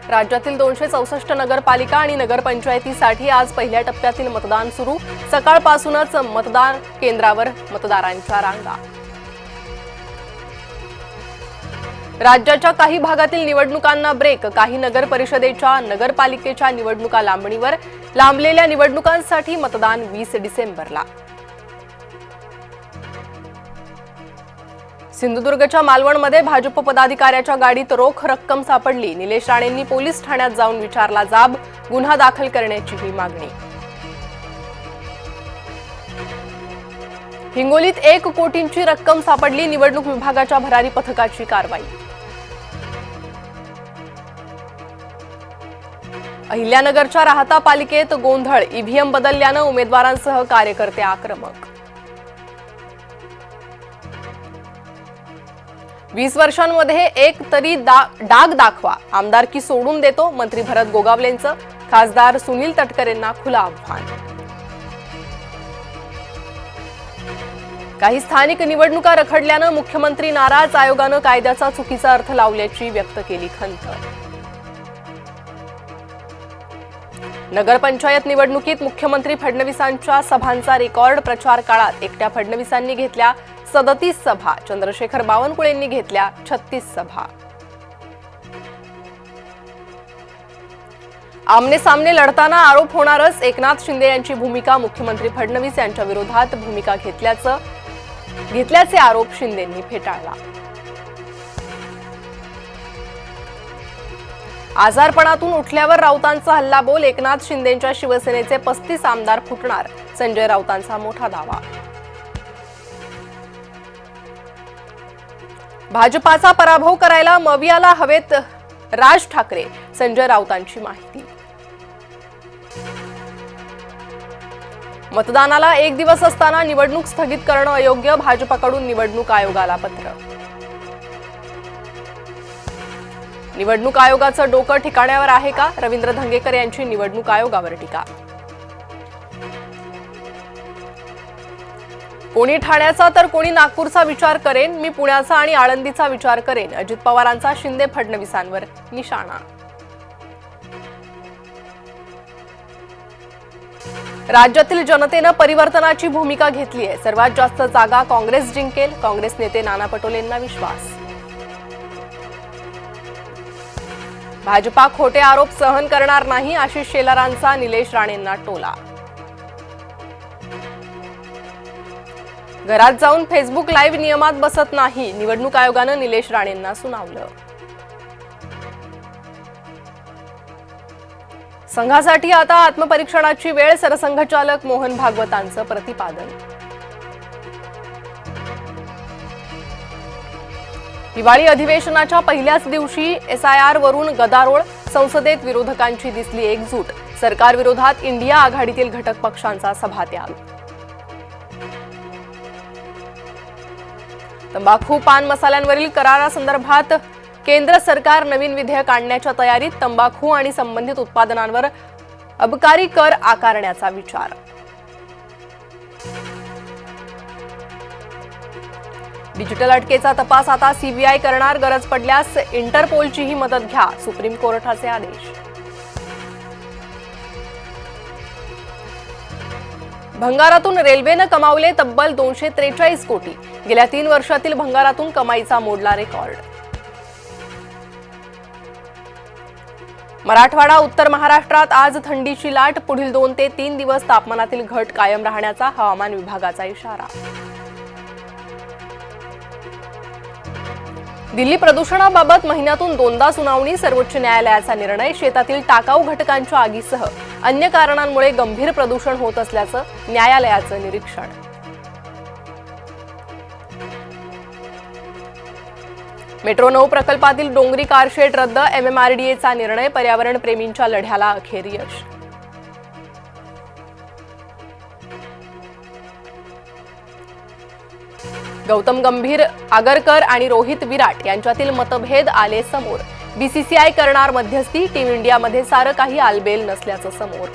राज्यातील 264 नगरपालिका आणि नगरपंचायतीसाठी आज पहिल्या टप्प्यातील मतदान सुरू। सकाळपासूनच मतदान केंद्रावर मतदारांच्या रांगा। राज्याच्या काही भागातील निवडणुकांना ब्रेक। काही नगर परिषदेच्या नगरपालिकेच्या निवडणुका लांबणीवर। लांबलेल्या निवडणुकांसाठी मतदान 20 डिसेंबरला। सिंधुदुर्गच्या मालवणमध्ये भाजप पदाधिकाऱ्याच्या गाडीत रोख रक्कम सापडली। निलेश राणेंनी पोलीस ठाण्यात जाऊन विचारला जाब। गुन्हा दाखल करण्याचीही मागणी। हिंगोलीत 1 कोटींची रक्कम सापडली। निवडणूक विभागाच्या भरारी पथकाची कारवाई। अहिल्यानगरच्या राहता पालिकेत गोंधळ। ईव्हीएम बदलल्यानं उमेदवारांसह कार्यकर्ते आक्रमक। 20 वर्षांमध्ये एक तरी डाग दाखवा। आमदारकी सोडून देतो मंत्री भरत गोगावलेंचं। खासदार सुनील तटकरेंना खुलं आव्हान। काही स्थानिक निवडणुका रखडल्यानं मुख्यमंत्री नाराज। आयोगानं कायद्याचा चुकीचा अर्थ लावल्याची व्यक्त केली खंत। नगरपंचायत निवडणुकीत मुख्यमंत्री फडणवीसांच्या सभांचा रेकॉर्ड। प्रचार काळात एकट्या फडणवीसांनी घेतल्या 37 सभा। चंद्रशेखर बावनकुळेंनी घेतल्या 36 सभा। आमने सामने लढताना आरोप होणारच। एकनाथ शिंदे यांची भूमिका। मुख्यमंत्री फडणवीस यांच्या विरोधात भूमिका घेतल्याचे आरोप शिंदेंनी फेटाळला। आजारपणातून उठल्यावर राऊतांचा हल्लाबोल। एकनाथ शिंदेंच्या शिवसेनेचे 35 आमदार फुटणार। संजय राऊतांचा मोठा दावा। भाजपाचा पराभव करायला मवियाला हवेत राज ठाकरे। संजय राऊतांची माहिती। मतदानाला 1 दिवस असताना निवडणूक स्थगित करणं अयोग्य। भाजपकडून निवडणूक आयोगाला पत्र। निवडणूक आयोगाचं डोकं ठिकाण्यावर आहे का? रवींद्र धंगेकर यांची निवडणूक आयोगावर टीका। कोणी ठाण्याचा तर कोणी नागपूरचा विचार करेन। मी पुण्याचा आणि आळंदीचा विचार करेन। अजित पवारांचा शिंदे फडणवीसांवर निशाणा। राज्यातील जनतेनं परिवर्तनाची भूमिका घेतली आहे। सर्वात जास्त जागा काँग्रेस जिंकेल। काँग्रेस नेते नाना पटोलेंना विश्वास। भाजपा खोटे आरोप सहन करणार नाही। आशिष शेलारांचा निलेश राणेंना टोला। घरात जाऊन फेसबुक लाईव्ह नियमात बसत नाही। निवडणूक आयोगानं निलेश राणेंना सुनावलं। संघासाठी आता आत्मपरीक्षणाची वेळ। सरसंघचालक मोहन भागवतांचं प्रतिपादन। हिवाळी अधिवेशनाच्या पहिल्याच दिवशी SIR वरून गदारोळ। संसदेत विरोधकांची दिसली एकजूट। सरकार विरोधात इंडिया आघाडीतील घटक पक्षांचा सभात्याग। तंबाखू पान मसाल्यांवरील करारासंदर्भात केंद्र सरकार नवीन विधेयक आणण्याच्या तयारीत। तंबाखू आणि संबंधित उत्पादनांवर अबकारी कर आकारण्याचा विचार। डिजिटल अटकेचा तपास आता CBI करणार। गरज पडल्यास इंटरपोलचीही मदत घ्या। सुप्रीम कोर्टाचे आदेश। भंगारातून रेल्वेनं कमावले तब्बल 243 कोटी। गेल्या 3 वर्षातील भंगारातून कमाईचा मोडला रेकॉर्ड। मराठवाडा उत्तर महाराष्ट्रात आज थंडीची लाट। पुढील 2 ते 3 दिवस तापमानातील घट कायम राहण्याचा हवामान विभागाचा इशारा। दिल्ली प्रदूषणाबाबत महिन्यातून 2दा सुनावणी। सर्वोच्च न्यायालयाचा निर्णय। शेतातील टाकाऊ घटकांच्या आगीसह अन्य कारणांमुळे गंभीर प्रदूषण होत असल्याचं न्यायालयाचं निरीक्षण। मेट्रो 9 प्रकल्पातील डोंगरी कारशेड रद्द। MMRDAचा निर्णय। पर्यावरण प्रेमींच्या लढ्याला अखेर यश। गौतम गंभीर, आगरकर आणि रोहित विराट यांच्यातील मतभेद आले समोर। BCCI करणार मध्यस्थी। टीम इंडियामध्ये सारं काही आलबेल नसल्याचं समोर।